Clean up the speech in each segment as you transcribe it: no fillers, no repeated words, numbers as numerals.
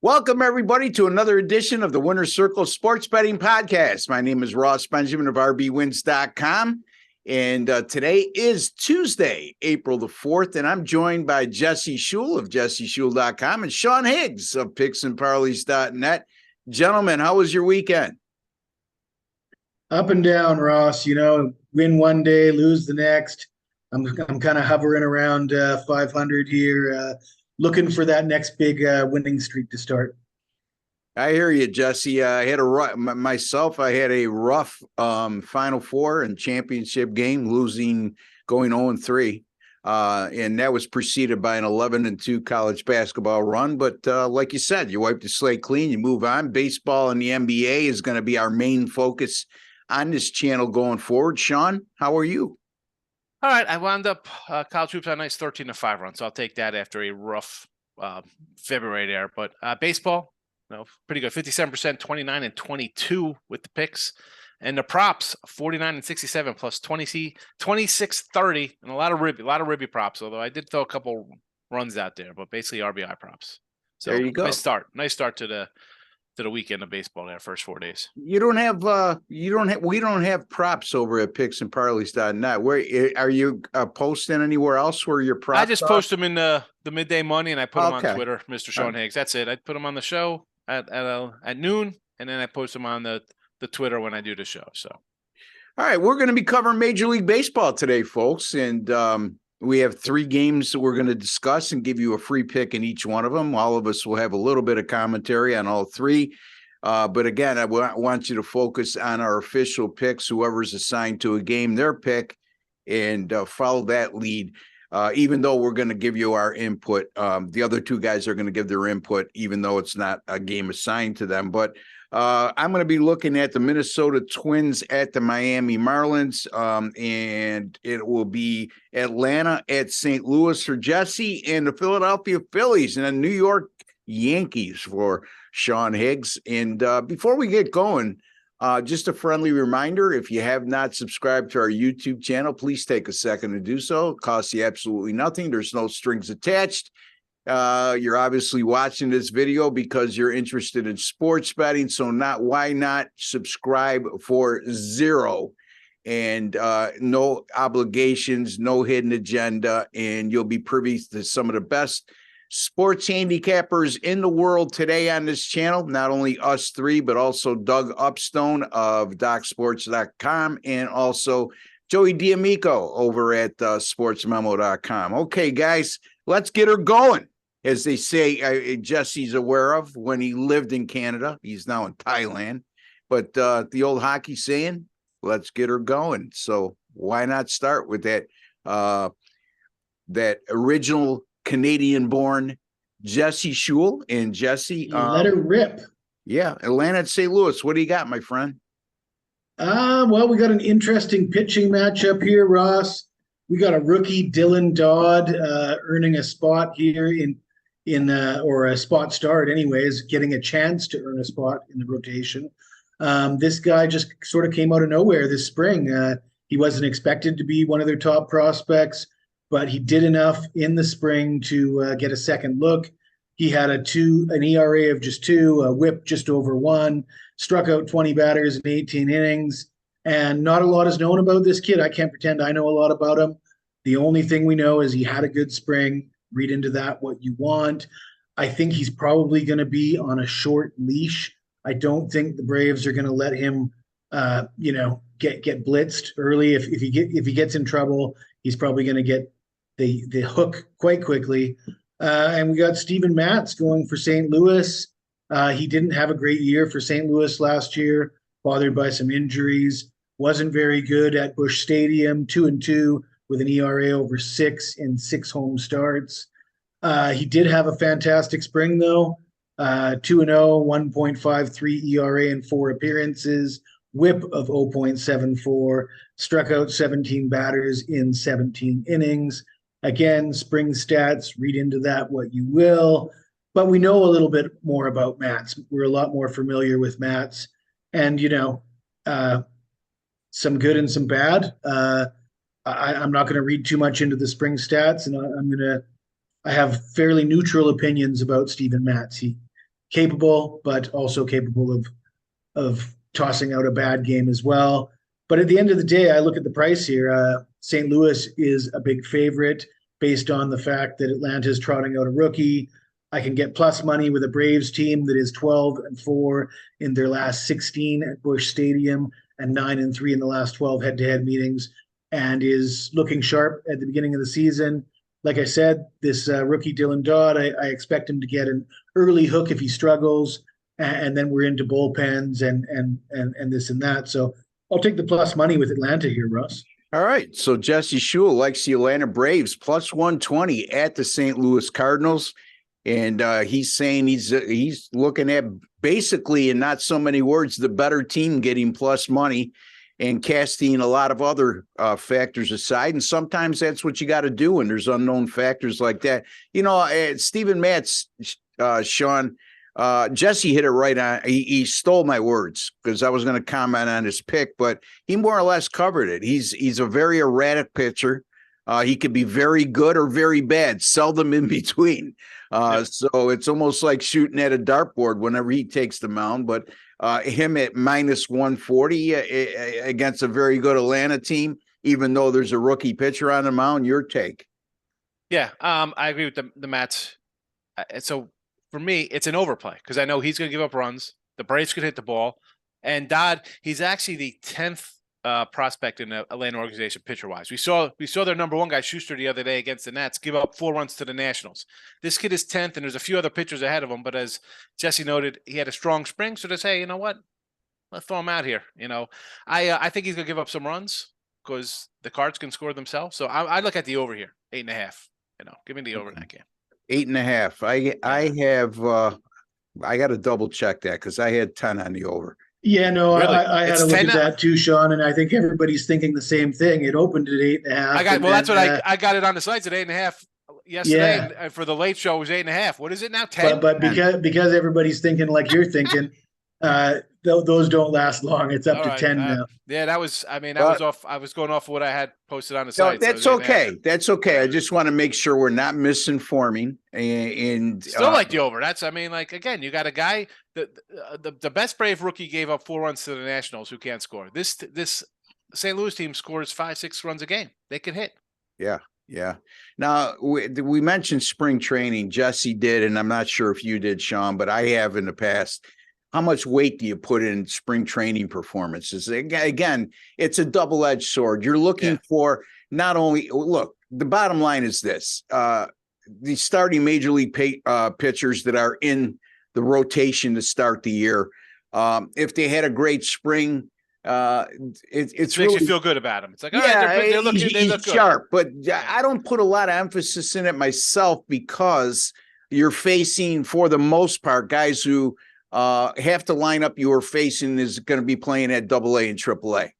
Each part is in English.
Welcome, everybody, to another edition of the Winner's Circle Sports Betting Podcast. My name is Ross Benjamin of RBWins.com, and today is Tuesday, April the 4th, and I'm joined by Jesse Schule of JesseSchule.com and Sean Higgs of PicksandParleys.net. Gentlemen, how was your weekend? Up and down, Ross. Win one day, lose the next. I'm kind of hovering around 500 here, looking for that next big winning streak to start. I hear you, Jesse. I had a rough Final Four and championship game, going 0-3. And that was preceded by an 11-2 college basketball run. But like you said, you wipe the slate clean, you move on. Baseball and the NBA is going to be our main focus on this channel going forward. Sean, how are you? All right, I wound up college hoops on a nice 13-5 run, so I'll take that after a rough February there. But baseball, pretty good. 57%, 29 and 22 with the picks, and the props 49 and 67 plus 26-30, and a lot of ribby props. Although I did throw a couple runs out there, but basically RBI props. So there you go. Nice start to the weekend of baseball there, first 4 days. We don't have props over at PicksandParleys.net. Where are you posting anywhere else where your props? I just post them in the midday money, and I put them on Twitter, Mr. Sean Higgs. That's it. I put them on the show at noon, and then I post them on the Twitter when I do the show. So, all right, we're going to be covering Major League Baseball today, folks, and we have 3 games that we're going to discuss and give you a free pick in each one of them. All of us will have a little bit of commentary on all 3. But again, I want you to focus on our official picks, whoever's assigned to a game, their pick, and follow that lead. Even though we're going to give you our input, the other 2 guys are going to give their input, even though it's not a game assigned to them. But I'm going to be looking at the Minnesota Twins at the Miami Marlins, and it will be Atlanta at St. Louis for Jesse, and the Philadelphia Phillies and the New York Yankees for Sean Higgs. And before we get going, just a friendly reminder, if you have not subscribed to our YouTube channel, please take a second to do so. It costs you absolutely nothing. There's no strings attached. You're obviously watching this video because you're interested in sports betting. So why not subscribe for $0 and no obligations, no hidden agenda, and you'll be privy to some of the best sports handicappers in the world today on this channel. Not only us 3, but also Doug Upstone of DocSports.com and also Joey D'Amico over at SportsMemo.com. Okay, guys, let's get her going. As they say, Jesse's aware of when he lived in Canada. He's now in Thailand. But the old hockey saying, let's get her going. So why not start with that original Canadian-born Jesse Schule? And Jesse, let her rip. Yeah, Atlanta at St. Louis. What do you got, my friend? Well, we got an interesting pitching matchup here, Ross. We got a rookie, Dylan Dodd, earning a spot here or a spot start anyways, getting a chance to earn a spot in the rotation. This guy just sort of came out of nowhere this spring. He wasn't expected to be one of their top prospects, but he did enough in the spring to get a second look. He had an ERA of just 2, a whip just over 1, struck out 20 batters in 18 innings, and not a lot is known about this kid. I can't pretend I know a lot about him. The only thing we know is he had a good spring. Read into that what you want. I think he's probably going to be on a short leash. I don't think the Braves are going to let him, get blitzed early. If he gets in trouble, he's probably going to get the hook quite quickly. And we got Steven Matz going for St. Louis. He didn't have a great year for St. Louis last year, bothered by some injuries. Wasn't very good at Busch Stadium, 2-2 with an ERA over 6 in 6 home starts. He did have a fantastic spring, though. 2-0, 1.53 ERA in 4 appearances, whip of 0.74, struck out 17 batters in 17 innings. Again, spring stats, read into that what you will. But we know a little bit more about Matz. We're a lot more familiar with Matz. And, some good and some bad. I'm not going to read too much into the spring stats, and I have fairly neutral opinions about Steven Matz. He capable, but also capable of tossing out a bad game as well. But at the end of the day, I look at the price here. St. Louis is a big favorite based on the fact that Atlanta is trotting out a rookie. I can get plus money with a Braves team that is 12-4 in their last 16 at Busch Stadium and 9-3 in the last 12 head-to-head meetings, and is looking sharp at the beginning of the season. Like I said, this rookie Dylan Dodd, I expect him to get an early hook if he struggles, and then we're into bullpens and this and that. So I'll take the plus money with Atlanta here, Russ. All right. So Jesse Schule likes the Atlanta Braves plus 120 at the St. Louis Cardinals. And he's saying he's looking at basically, in not so many words, the better team getting plus money and casting a lot of other factors aside. And sometimes that's what you got to do when there's unknown factors like that. You know, Steven Matz, Sean, Jesse hit it right on. He stole my words because I was going to comment on his pick, but he more or less covered it. He's a very erratic pitcher. He could be very good or very bad, seldom in between. So it's almost like shooting at a dartboard whenever he takes the mound. But him at minus 140 against a very good Atlanta team, even though there's a rookie pitcher on the mound, your take? Yeah, I agree with the Mets. So for me, it's an overplay because I know he's going to give up runs. The Braves could hit the ball. And Dodd, he's actually the 10th prospect in the Atlanta organization pitcher-wise. We saw their number one guy, Schuster, the other day against the Nats, give up 4 runs to the Nationals. This kid is 10th, and there's a few other pitchers ahead of him. But as Jesse noted, he had a strong spring. So to say, you know what? Let's throw him out here. You know, I think he's going to give up some runs because the Cards can score themselves. So I look at the over here, 8.5. You know, give me the over in that game. 8.5. I got to double check that because I had 10 on the over. Yeah, no, Really? I had It's to look 10 at that too, Sean, and I think everybody's thinking the same thing. It opened at 8.5. That's what I got it on the sites at 8.5 yesterday. And for the late show, it was 8.5. What is it now? 10. But because everybody's thinking like you're thinking, those don't last long. It's up to 10 now. Yeah, that was. I mean, was off. I was going off of what I had posted on the site. No, that's so okay. That's okay. I just want to make sure we're not misinforming. And still like the over. That's. I mean, like again, you got a guy. The best Brave rookie gave up 4 runs to the Nationals who can't score. This St. Louis team scores 5-6 runs a game. They can hit. Yeah. Yeah. Now we mentioned spring training. Jesse did, and I'm not sure if you did, Sean, but I have in the past. How much weight do you put in spring training performances? Again, it's a double-edged sword. You're looking for not only look. The bottom line is this: the starting major league pitchers that are in the rotation to start the year, if they had a great spring, it makes really, you feel good about them. It's like, all right, they look good. Sharp, but I don't put a lot of emphasis in it myself because you're facing, for the most part, guys who half the lineup you are facing is going to be playing at AA and AAA.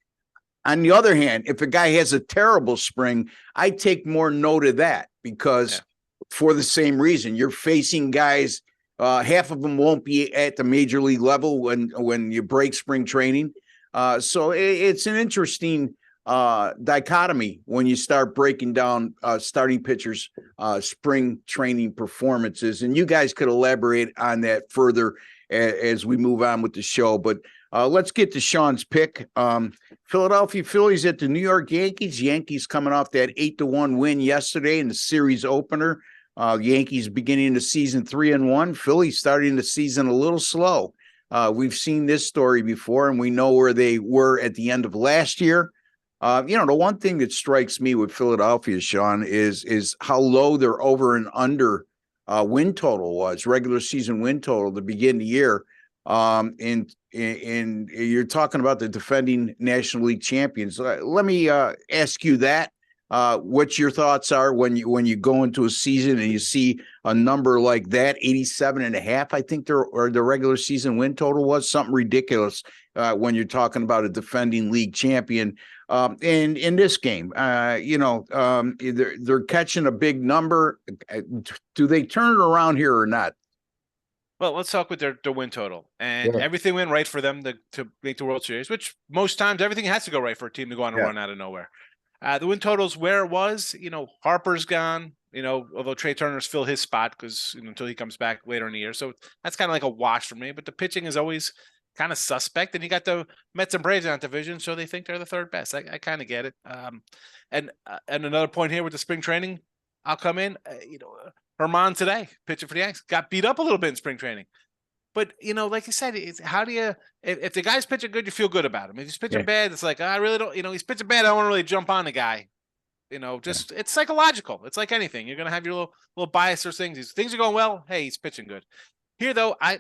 On the other hand, if a guy has a terrible spring, I take more note of that because for the same reason, you're facing guys. Half of them won't be at the major league level when you break spring training. So it's an interesting dichotomy when you start breaking down starting pitchers' spring training performances. And you guys could elaborate on that further as we move on with the show. But let's get to Sean's pick. Philadelphia Phillies at the New York Yankees. Yankees coming off that 8-1 win yesterday in the series opener. Yankees beginning the season 3-1. Phillies starting the season a little slow. We've seen this story before, and we know where they were at the end of last year. The one thing that strikes me with Philadelphia, Sean, is how low their over and under win total was, regular season win total to begin the year. And you're talking about the defending National League champions. Let me ask you that. What your thoughts are when you go into a season and you see a number like that, 87.5, I think the regular season win total was something ridiculous when you're talking about a defending league champion. And in this game, they're catching a big number. Do they turn it around here or not? Well, let's talk with their win total. And everything went right for them to make the World Series, which most times everything has to go right for a team to go on a run out of nowhere. The win total's where it was. Harper's gone. although Trey Turner's fill his spot because until he comes back later in the year. So that's kind of like a wash for me. But the pitching is always kind of suspect. And you got the Mets and Braves in that division, so they think they're the third best. I kind of get it. And another point here with the spring training, I'll come in. Herman today, pitching for the Yankees, got beat up a little bit in spring training. But, like you said, how do you – if the guy's pitching good, you feel good about him. If he's pitching bad, it's like, I really don't – he's pitching bad, I don't want to really jump on the guy. It's psychological. It's like anything. You're going to have your little bias or things. Things are going well. Hey, he's pitching good. Here, though, I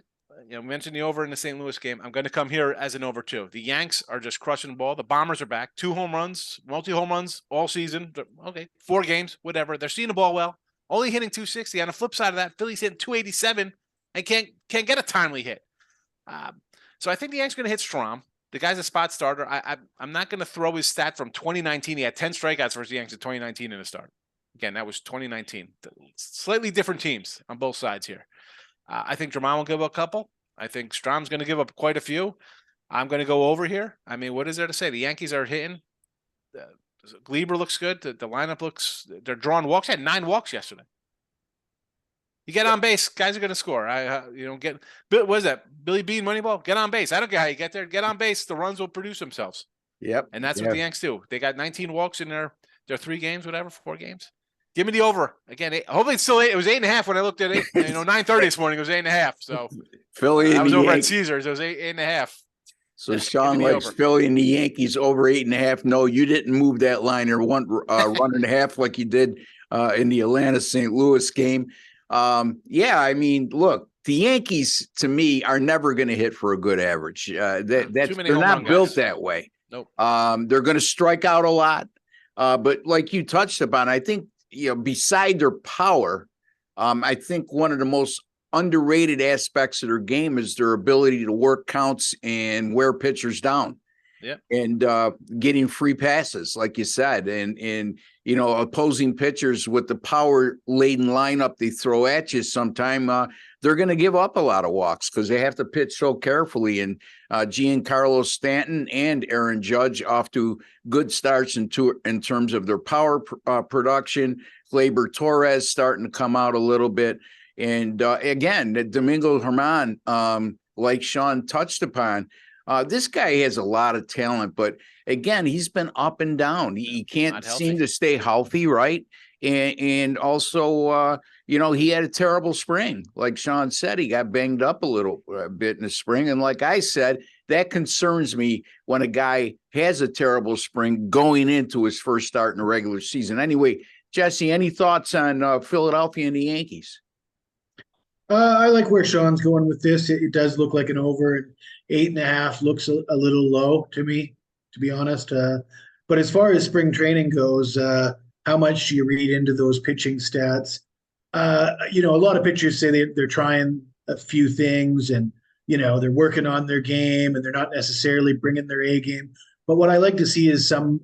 mentioned the over in the St. Louis game. I'm going to come here as an over too. The Yanks are just crushing the ball. The Bombers are back. 2 home runs, multi-home runs all season. Okay, 4 games, whatever. They're seeing the ball well. Only hitting 260. On the flip side of that, Phillies hitting 287 and can't get a timely hit. So I think the Yanks are going to hit Strom. The guy's a spot starter. I'm not going to throw his stat from 2019. He had 10 strikeouts versus the Yanks in 2019 in a start. Again, that was 2019. Slightly different teams on both sides here. I think Drummond will give up a couple. I think Strom's going to give up quite a few. I'm going to go over here. I mean, what is there to say? The Yankees are hitting. Glieber looks good. The lineup looks – they're drawing walks. They had 9 walks yesterday. You get on base, guys are going to score. What is that? Billy Bean Moneyball? Get on base. I don't care how you get there. Get on base. The runs will produce themselves. Yep. And that's what the Yanks do. They got 19 walks in their 3 games, whatever, 4 games. Give me the over. Again, hopefully it's still 8. It was 8.5 when I looked at it. 9:30 this morning. It was 8.5. So Philly. I was over at Caesars. It was 8.5. So Sean likes Philly and the Yankees over 8.5. No, you didn't move that line or one run and a half like you did in the Atlanta St. Louis game. I mean, look, the Yankees to me are never going to hit for a good average. They're not built that way. Nope. They're going to strike out a lot. But like you touched upon, I think, beside their power, I think one of the most underrated aspects of their game is their ability to work counts and wear pitchers down. Yeah. And getting free passes, like you said, and opposing pitchers with the power laden lineup they throw at you sometime, they're going to give up a lot of walks because they have to pitch so carefully. And Giancarlo Stanton and Aaron Judge off to good starts in terms of their power production. Gleyber Torres starting to come out a little bit. And again, Domingo Germán, like Sean touched upon, this guy has a lot of talent, but again, he's been up and down. He can't seem to stay healthy, right? And also, he had a terrible spring. Like Sean said, he got banged up a little bit in the spring. And like I said, that concerns me when a guy has a terrible spring going into his first start in the regular season. Anyway, Jesse, any thoughts on Philadelphia and the Yankees? I like where Sean's going with this. It does look like an over. 8.5 looks a little low to me, to be honest. But as far as spring training goes, how much do you read into those pitching stats? A lot of pitchers say they're trying a few things and, they're working on their game and they're not necessarily bringing their A game. But what I like to see is some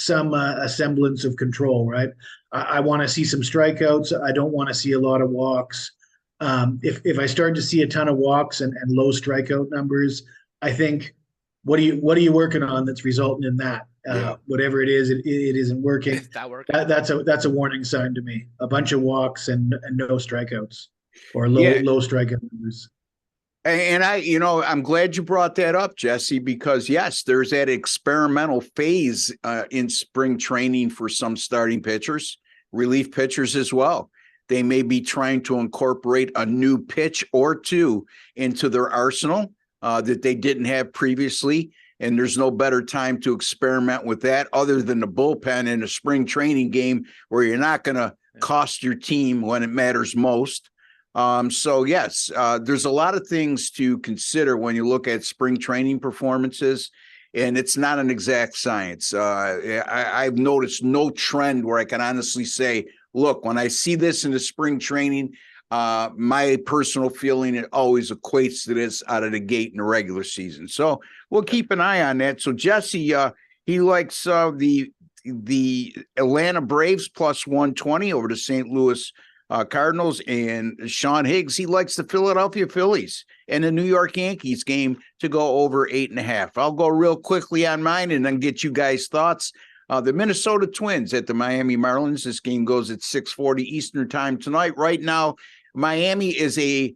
a semblance of control, right? I want to see some strikeouts. I don't want to see a lot of walks. If I start to see a ton of walks and low strikeout numbers, I think, what are you working on that's resulting in that? Whatever it is, it isn't working. That's a warning sign to me. A bunch of walks and no strikeouts or low strikeout numbers. And I'm glad you brought that up, Jesse, because yes, there's that experimental phase in spring training for some starting pitchers, relief pitchers as well. They may be trying to incorporate a new pitch or two into their arsenal that they didn't have previously. And there's no better time to experiment with that other than the bullpen in a spring training game where you're not going to cost your team when it matters most. So yes, there's a lot of things to consider when you look at spring training performances, and it's not an exact science. I've noticed no trend where I can honestly say, look, when I see this in the spring training, my personal feeling, it always equates to this out of the gate in the regular season. So we'll keep an eye on that. So Jesse, he likes the Atlanta Braves plus 120 over the St. Louis Cardinals, and Sean Higgs, he likes the Philadelphia Phillies and the New York Yankees game to go over 8.5. I'll go real quickly on mine and then get you guys' thoughts. The Minnesota Twins at the Miami Marlins. This game goes at 6:40 Eastern time tonight. Right now, Miami is a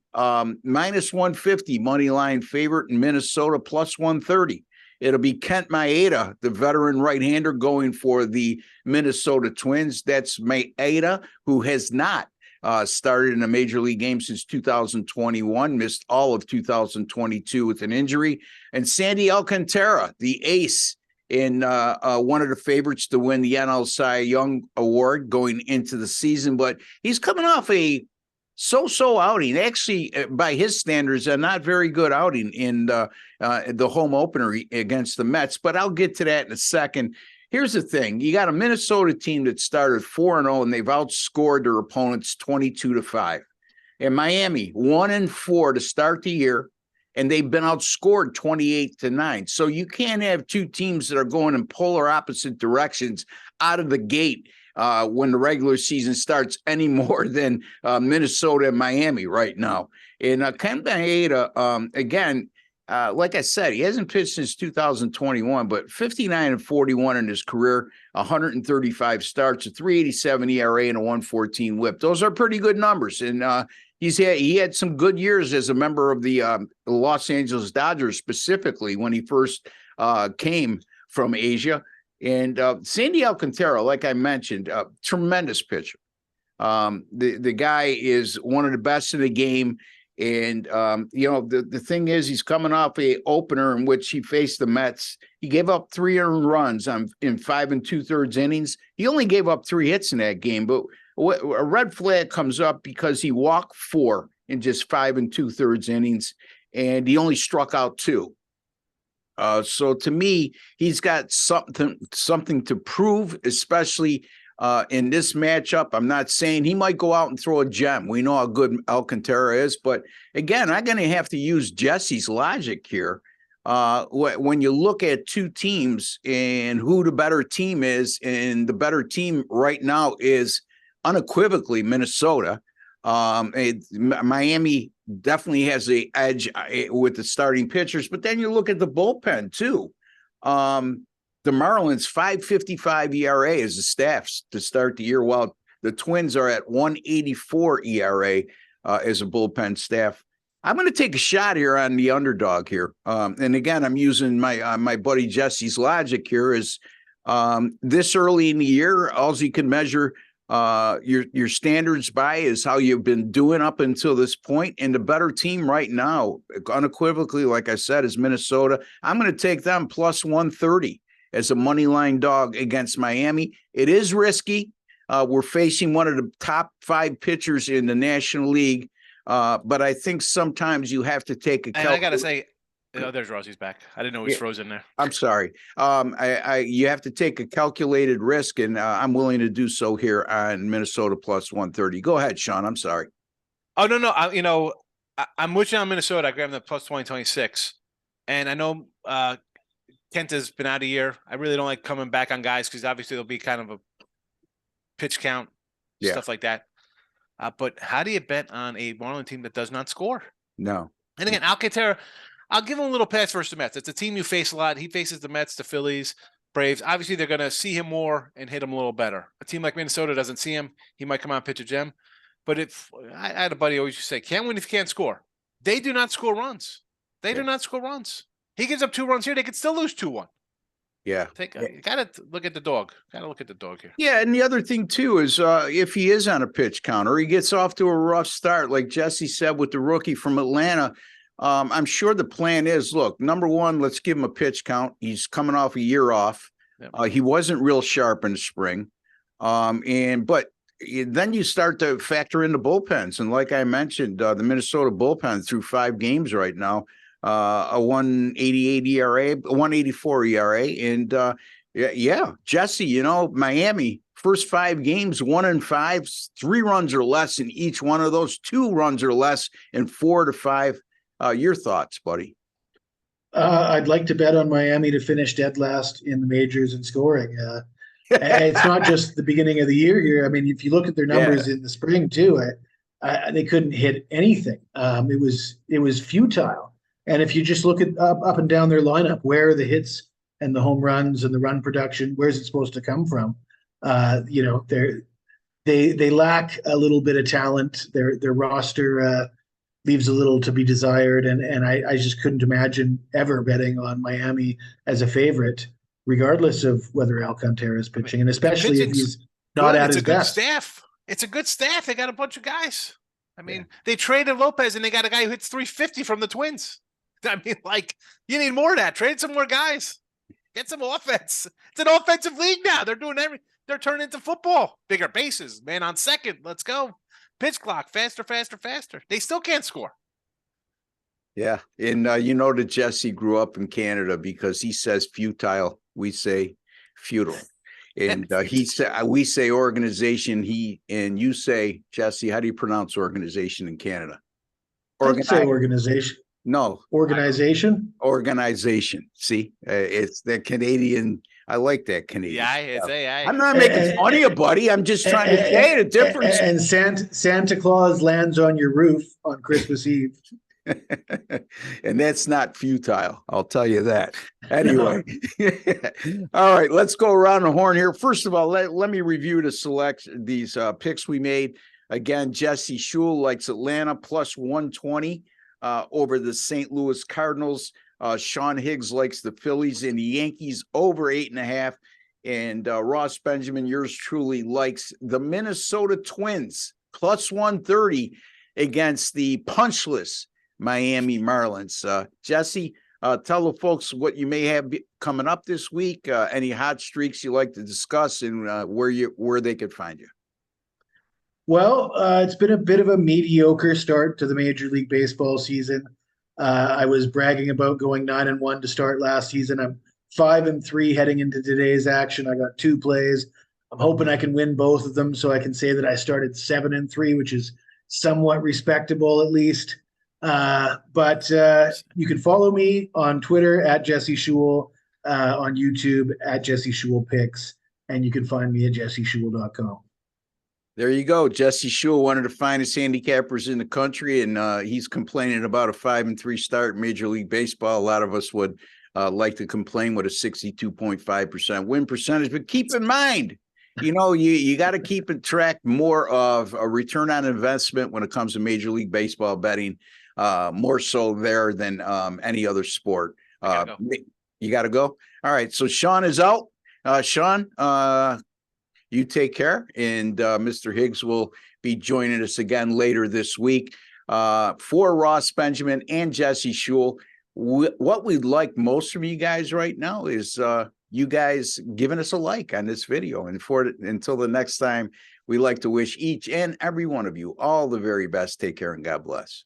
minus 150 money line favorite, in Minnesota plus 130. It'll be Kent Maeda, the veteran right-hander, going for the Minnesota Twins. That's Maeda, who has not started in a major league game since 2021, missed all of 2022 with an injury. And Sandy Alcantara, the ace, in one of the favorites to win the NL Cy Young Award going into the season. But he's coming off a so-so outing. Actually, by his standards, a not very good outing in the home opener against the Mets. But I'll get to that in a second. Here's the thing. You got a Minnesota team that started 4-0, and they've outscored their opponents 22-5. And Miami, 1-4 to start the year, and they've been outscored 28-9. So you can't have two teams that are going in polar opposite directions out of the gate when the regular season starts, any more than Minnesota and Miami right now. And Kent Maeda, again, like I said, he hasn't pitched since 2021, but 59-41 in his career, 135 starts, a 3.87 ERA, and a 1.14 WHIP. Those are pretty good numbers, and he had some good years as a member of the Los Angeles Dodgers, specifically when he first came from Asia. And Sandy Alcantara, like I mentioned, tremendous pitcher. The guy is one of the best in the game. And, the thing is, he's coming off a opener in which he faced the Mets. He gave up 3 earned runs in 5 2/3 innings. He only gave up 3 hits in that game, but a red flag comes up because he walked 4 in just 5 2/3 innings, and he only struck out 2. So to me, he's got something to prove, especially in this matchup. I'm not saying he might go out and throw a gem. We know how good Alcantara is, but again, I'm going to have to use Jesse's logic here. When you look at two teams and who the better team is, and the better team right now is unequivocally Minnesota. Miami definitely has the edge with the starting pitchers, but then you look at the bullpen too. The Marlins 5.55 ERA as a staff to start the year, while the Twins are at 1.84 ERA as a bullpen staff. I'm going to take a shot here on the underdog here. And again, I'm using my buddy Jesse's logic here is this early in the year, all you can measure your standards by is how you've been doing up until this point. And the better team right now, unequivocally, like I said, is Minnesota. I'm going to take them plus 130 as a money line dog against Miami. It is risky. We're facing one of the top 5 pitchers in the National League. But I think sometimes you have to take a. And I gotta say, there's Rossie's back. I didn't know he was frozen there. I'm sorry. You have to take a calculated risk, and I'm willing to do so here on Minnesota plus 130. Go ahead, Sean. I'm sorry. Oh no. I'm with you on Minnesota. I grabbed the plus 20-26, and I know Kent has been out a year. I really don't like coming back on guys because obviously there'll be kind of a pitch count, stuff like that. But how do you bet on a Marlins team that does not score? No. And again, Alcantara, I'll give him a little pass versus the Mets. It's a team you face a lot. He faces the Mets, the Phillies, Braves. Obviously, they're going to see him more and hit him a little better. A team like Minnesota doesn't see him. He might come out and pitch a gem. But if I had a buddy always used to say, can't win if you can't score. They do not score runs. They do not score runs. He gives up 2 runs here. They could still lose 2-1. Yeah. You got to look at the dog. Got to look at the dog here. Yeah, and the other thing, too, is if he is on a pitch counter, he gets off to a rough start, like Jesse said with the rookie from Atlanta. I'm sure the plan is, look, number one, let's give him a pitch count. He's coming off a year off. Yep. He wasn't real sharp in the spring. But then you start to factor in the bullpens. And like I mentioned, the Minnesota bullpen through 5 games right now, a 1.88 ERA, 1.84 ERA. And Jesse, Miami, first 5 games, 1-5, 3 runs or less in each one of those, 2 runs or less in 4 to 5. Your thoughts, buddy? I'd like to bet on Miami to finish dead last in the majors in scoring. It's not just the beginning of the year here. I mean, if you look at their numbers in the spring too, they couldn't hit anything. It was futile. And if you just look at up and down their lineup, where are the hits and the home runs and the run production. Where's it supposed to come from? They lack a little bit of talent. Their roster leaves a little to be desired, and I just couldn't imagine ever betting on Miami as a favorite, regardless of whether Alcantara is pitching, and especially if he's not at his best. Staff. It's a good staff. They got a bunch of guys. I mean, they traded Lopez, and they got a guy who hits 350 from the Twins. I mean, like, you need more of that. Trade some more guys. Get some offense. It's an offensive league now. They're doing they're turning into football. Bigger bases, man on second. Let's go. Pitch clock, faster, faster, faster. They still can't score. Yeah. And that Jesse grew up in Canada because he says futile. We say futile. And we say organization. And you say, Jesse, how do you pronounce organization in Canada? Say organization. No. Organization? Organization. See, it's the Canadian. I like that Canadian. Yeah, I'm not making fun of you, buddy. I'm just trying to say the difference. And Santa Claus lands on your roof on Christmas Eve. And that's not futile. I'll tell you that. Anyway. All right, let's go around the horn here. First of all, let me review these picks we made. Again, Jesse Schule likes Atlanta plus 120 over the St. Louis Cardinals. Sean Higgs likes the Phillies and the Yankees over 8.5. And Ross Benjamin, yours truly, likes the Minnesota Twins plus 130 against the punchless Miami Marlins. Jesse, tell the folks what you may have coming up this week, any hot streaks you like to discuss, and where they could find you. Well, it's been a bit of a mediocre start to the Major League Baseball season. I was bragging about going 9-1 to start last season. I'm 5-3 heading into today's action. I got 2 plays. I'm hoping I can win both of them so I can say that I started 7-3, which is somewhat respectable at least. But you can follow me on Twitter at Jesse Schule, on YouTube at Jesse Schule Picks, and you can find me at jesseschule.com. There you go. Jesse Schule, one of the finest handicappers in the country, and he's complaining about a 5-3 start in Major League Baseball. A lot of us would like to complain with a 62.5% win percentage, but keep in mind, you got to keep in track more of a return on investment when it comes to Major League Baseball betting, more so there than any other sport. You got to go. All right. So Sean is out. Sean, you take care, and Mr. Higgs will be joining us again later this week. For Ross Benjamin and Jesse Schule, what we'd like most from you guys right now is you guys giving us a like on this video. And until the next time, we like to wish each and every one of you all the very best. Take care and God bless.